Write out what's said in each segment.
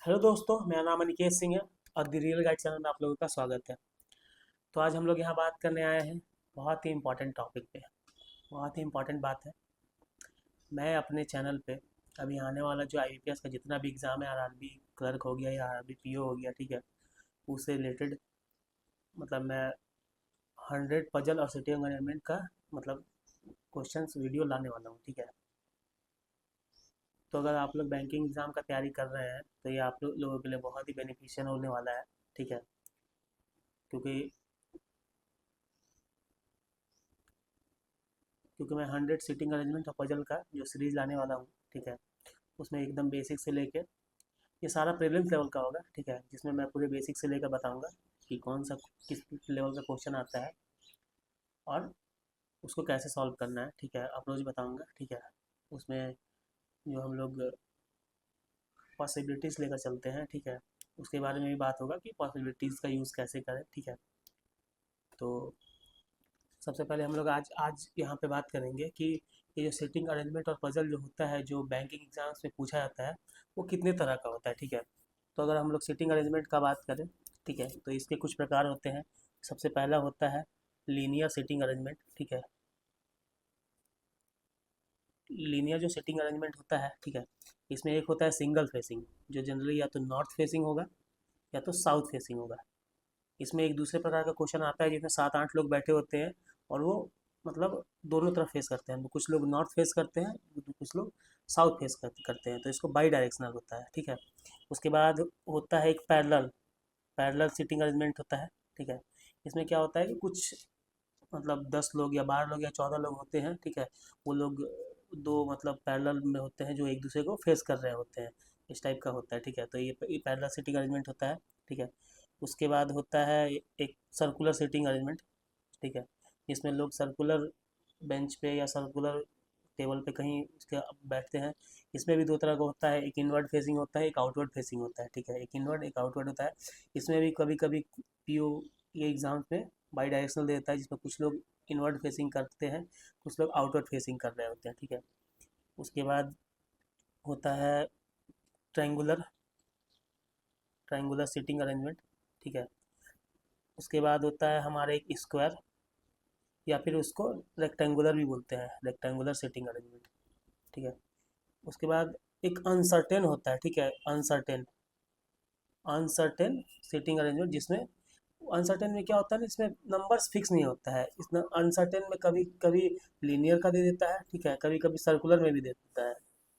Hello दोस्तों, मेरा नाम अनिकेत सिंह है और द रियल गाइड चैनल में आप लोगों का स्वागत है। तो आज हम लोग यहाँ बात करने आए हैं बहुत ही इम्पोर्टेंट टॉपिक पे। बहुत ही इम्पोर्टेंट बात है। मैं अपने चैनल पे अभी आने वाला जो आईबीपीएस का जितना भी एग्ज़ाम है, आरआरबी क्लर्क हो गया या आरआरबी पीओ हो गया, ठीक है, उससे रिलेटेड मतलब मैं 100 पजल और सिटिंग अरेंजमेंट का मतलब क्वेश्चंस वीडियो लाने वाला हूँ, ठीक है। तो अगर आप लोग बैंकिंग एग्ज़ाम का तैयारी कर रहे हैं तो ये आप लोगों के लिए बहुत ही बेनिफिशियल होने वाला है, ठीक है। क्योंकि क्योंकि मैं 100 सीटिंग अरेंजमेंट और पजल का जो सीरीज लाने वाला हूँ, ठीक है, उसमें एकदम बेसिक से लेके ये सारा प्रीलिम्स लेवल का होगा, ठीक है, जिसमें मैं पूरे बेसिक से लेकर बताऊँगा कि कौन सा किस लेवल का क्वेश्चन आता है और उसको कैसे सॉल्व करना है, ठीक है, अप्रोच बताऊँगा, ठीक है। उसमें जो हम लोग पॉसिबिलिटीज़ लेकर चलते हैं, ठीक है, उसके बारे में भी बात होगा कि पॉसिबिलिटीज़ का यूज़ कैसे करें, ठीक है। तो सबसे पहले हम लोग आज आज यहाँ पे बात करेंगे कि ये जो सेटिंग अरेंजमेंट और पजल जो होता है जो बैंकिंग एग्जाम्स में पूछा जाता है वो कितने तरह का होता है, ठीक है। तो अगर हम लोग सेटिंग अरेंजमेंट का बात करें, ठीक है, तो इसके कुछ प्रकार होते हैं। सबसे पहला होता है लीनियर सेटिंग अरेंजमेंट, ठीक है। लीनियर जो सेटिंग अरेंजमेंट होता है, ठीक है, इसमें एक होता है सिंगल फेसिंग, जो जनरली या तो नॉर्थ फेसिंग होगा या तो साउथ फेसिंग होगा। इसमें एक दूसरे प्रकार का क्वेश्चन आता है जिसमें 7-8 लोग बैठे होते हैं और वो मतलब दोनों तरफ फेस करते हैं। कुछ लोग नॉर्थ फेस करते हैं, कुछ लोग साउथ फेस करते हैं, तो इसको बाई डायरेक्शनल होता है, ठीक है। उसके बाद होता है एक पैरेलल पैरेलल सीटिंग अरेंजमेंट होता है, ठीक है। इसमें क्या होता है कि कुछ मतलब 10 लोग या 12 लोग या 14 लोग होते हैं, ठीक है। वो लोग दो मतलब पैरेलल में होते हैं जो एक दूसरे को फेस कर रहे होते हैं, इस टाइप का होता है, ठीक है। तो ये पैरेलल सीटिंग अरेंजमेंट होता है, ठीक है। उसके बाद होता है एक सर्कुलर सीटिंग अरेंजमेंट, ठीक है। इसमें लोग सर्कुलर बेंच पे या सर्कुलर टेबल पे कहीं उसके बैठते हैं। इसमें भी दो तरह का होता है, एक इनवर्ड फेसिंग होता है, एक आउटवर्ड फेसिंग होता है, ठीक है। एक इनवर्ड एक आउटवर्ड होता है। इसमें भी कभी कभी पीओ ये एग्ज़ाम्स में बाई डायरेक्शनल देता है, जिसमें कुछ लोग इनवर्ड फेसिंग करते हैं, कुछ लोग आउटवर्ड फेसिंग कर रहे होते हैं, ठीक है। उसके बाद होता है ट्रायंगुलर ट्रायंगुलर सीटिंग अरेंजमेंट, ठीक है। उसके बाद होता है हमारे एक स्क्वायर या फिर उसको रेक्टेंगुलर भी बोलते हैं, रेक्टेंगुलर सीटिंग अरेंजमेंट, ठीक है। उसके बाद एक अनसर्टेन होता है, ठीक है, अनसर्टेन अनसर्टेन सीटिंग अरेंजमेंट, जिसमें अनसर्टेन में क्या होता है ना, इसमें नंबर्स फिक्स नहीं होता है। इसमें अनसर्टेन में कभी कभी लीनियर का दे देता है, ठीक है, कभी कभी सर्कुलर में भी दे देता है,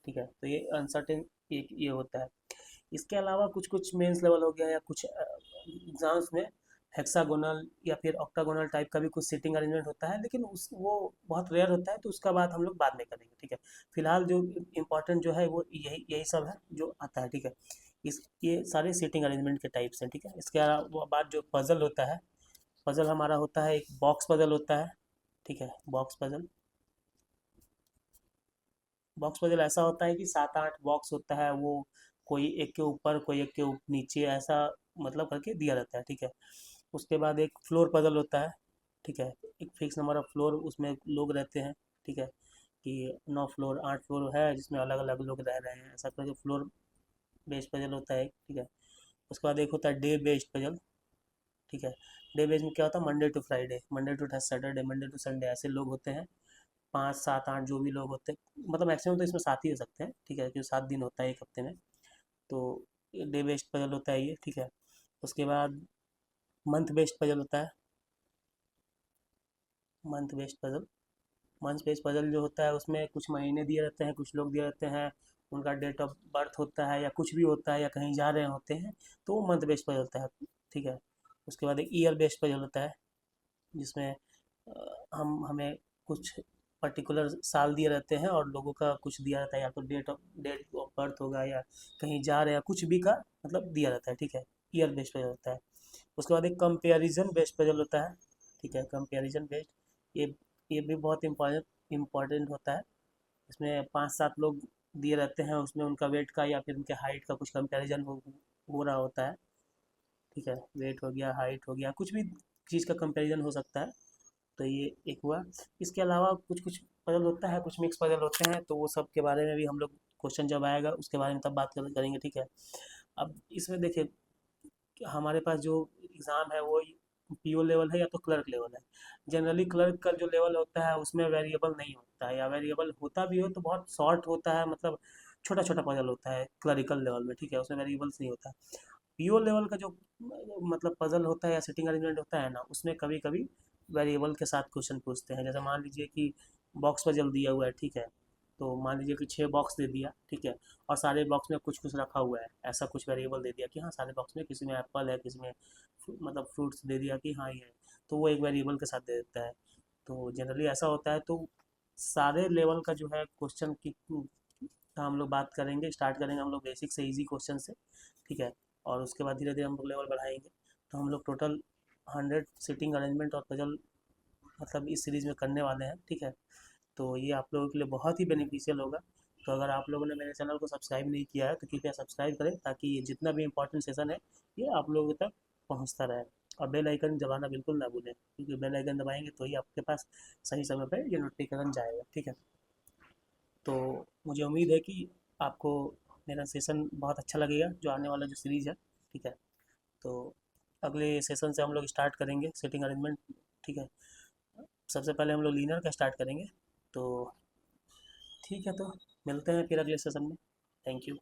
ठीक है। तो ये अनसर्टेन एक ये होता है। इसके अलावा कुछ कुछ मेंस लेवल हो गया या कुछ एग्जाम्स में हेक्सागोनल या फिर ऑक्टागोनल टाइप का भी कुछ सीटिंग अरेंजमेंट होता है, लेकिन उस वो बहुत रेयर होता है, तो उसका बात हम लोग बाद में करेंगे, ठीक है। फिलहाल जो इम्पोर्टेंट जो है वो यही यही सब है जो आता है, ठीक है। इस ये सारे सीटिंग अरेंजमेंट के टाइप्स हैं, ठीक है। इसके अलावा बाद जो पजल होता है, पजल हमारा होता है एक बॉक्स पजल होता है, ठीक है। बॉक्स पजल ऐसा होता है कि 7-8 बॉक्स होता है, वो कोई एक के ऊपर कोई एक के नीचे ऐसा मतलब करके दिया रहता है, ठीक है। उसके बाद एक फ्लोर पजल होता है, ठीक है। एक फिक्स नंबर ऑफ फ्लोर उसमें लोग रहते हैं, ठीक है, कि 9 फ्लोर 8 फ्लोर है जिसमें अलग अलग लोग रह रहे हैं, ऐसा करके फ्लोर बेस्ड पजल होता है, ठीक है। उसके बाद एक होता है डे बेस्ड पजल, ठीक है। डे बेस्ड में क्या होता है, Monday to Friday, Monday to Saturday, Monday to Sunday, ऐसे लोग होते हैं, 5 7 8 जो भी लोग होते हैं, मतलब मैक्सिमम तो इसमें 7 ही हो सकते हैं, ठीक है, क्योंकि 7 दिन होता है एक हफ्ते में। तो डे बेस्ड पजल होता है ये, ठीक है। उसके बाद मंथ बेस्ड पजल होता है, month based puzzle month based puzzle जो होता है उसमें कुछ महीने दिए रहते हैं, कुछ लोग दिए रहते हैं, उनका डेट ऑफ बर्थ होता है या कुछ भी होता है या कहीं जा रहे होते हैं, तो वो मंथ बेस्ड पजल होता है, ठीक है। उसके बाद एक ईयर बेस्ड पजल होता है, जिसमें हम हमें कुछ पर्टिकुलर साल दिए रहते हैं और लोगों का कुछ दिया रहता है, या तो डेट ऑफ बर्थ होगा या कहीं जा रहे हैं, कुछ भी का मतलब दिया रहता है, ठीक है। ईयर बेस्ड पजल होता है। उसके बाद एक कंपेरिजन बेस्ड पजल होता है, ठीक है, कंपेरिजन बेस्ड। ये ये भी बहुत इम्पोर्टेंट होता है। इसमें 5 7 लोग दिए रहते हैं, उसमें उनका वेट का या फिर उनके हाइट का कुछ कंपैरिजन हो रहा होता है, ठीक है। वेट हो गया, हाइट हो गया, कुछ भी चीज़ का कंपैरिजन हो सकता है। तो ये एक हुआ। इसके अलावा कुछ कुछ पजल होता है, कुछ मिक्स पजल होते हैं, तो वो सब के बारे में भी हम लोग क्वेश्चन जब आएगा उसके बारे में तब बात करेंगे, ठीक है। अब इसमें देखिए कि हमारे पास जो एग्ज़ाम है वो पीओ लेवल है या तो क्लर्क लेवल है। जनरली क्लर्क का जो लेवल होता है उसमें वेरिएबल नहीं होता है, या वेरिएबल होता भी हो तो बहुत शॉर्ट होता है, मतलब छोटा छोटा पजल होता है क्लरिकल लेवल में, ठीक है, उसमें वेरिएबल्स नहीं होता। पीओ लेवल का जो मतलब पजल होता है या सिटिंग अरेंजमेंट होता है ना, उसमें कभी कभी वेरिएबल के साथ क्वेश्चन पूछते हैं। जैसे मान लीजिए कि बॉक्स पजल दिया हुआ है, ठीक है, तो मान लीजिए कि 6 बॉक्स दे दिया, ठीक है, और सारे बॉक्स में कुछ कुछ रखा हुआ है, ऐसा कुछ वेरिएबल दे दिया कि हाँ सारे बॉक्स में किसी में एप्पल है, किसी में मतलब फ्रूट्स दे दिया कि हाँ ये है, तो वो एक वेरिएबल के साथ दे देता है। तो जनरली ऐसा होता है। तो सारे लेवल का जो है क्वेश्चन की हम लोग बात करेंगे, स्टार्ट करेंगे हम लोग बेसिक से इजी क्वेश्चन से, ठीक है, और उसके बाद धीरे धीरे हम लोग लेवल बढ़ाएंगे। तो हम लोग टोटल 100 सिटिंग अरेंजमेंट और पजल मतलब इस सीरीज़ में करने वाले हैं, ठीक है। तो ये आप लोगों के लिए बहुत ही बेनिफिशियल होगा। तो अगर आप लोगों ने मेरे चैनल को सब्सक्राइब नहीं किया है तो कृपया सब्सक्राइब करें, ताकि ये जितना भी इंपॉर्टेंट सेशन है ये आप लोगों तक पहुंचता रहे। और बेल आइकन दबाना बिल्कुल ना भूलें, क्योंकि बेल आइकन दबाएंगे तो ही आपके पास सही समय पर ये नोटिफिकेशन जाएगा, ठीक है। तो मुझे उम्मीद है कि आपको मेरा सेशन बहुत अच्छा लगेगा, जो आने वाला जो सीरीज़ है, ठीक है। तो अगले सेशन से हम लोग स्टार्ट करेंगे सेटिंग अरेंजमेंट, ठीक है। सबसे पहले हम लोग लीनर का स्टार्ट करेंगे। तो ठीक है, तो मिलते हैं फिर अगले सेशन में। Thank you.